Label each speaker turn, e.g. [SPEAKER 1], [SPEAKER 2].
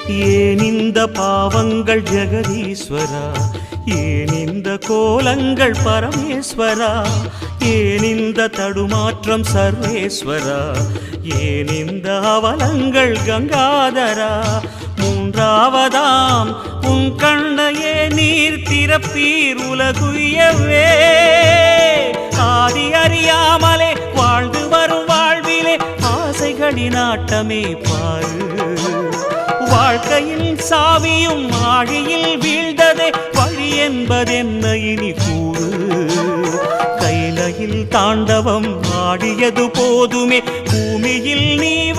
[SPEAKER 1] ஏன் இந்த பாவங்கள் ஜெகதீஸ்வரா, ஏன் இந்த கோலங்கள் பரமேஸ்வரா, ஏன் இந்த தடுமாற்றம் சர்வேஸ்வரா, ஏன் இந்த அவலங்கள் கங்காதரா. மூன்றாவதாம் உன் கண்ணையே நீர் திறப்பீர் உலகுயவே. ஆதி அறியாமலே வாழ்ந்து வரும் வாழ்விலே ஆசைகளின் ஆட்டமே பாரு. வாழ்க்கையில் சாவியும் ஆழியில் வீழ்ந்ததே, வழி என்பதென்ன இனி கூறு. கைலையில் தாண்டவம் ஆடியது போதுமே, பூமியில் நீ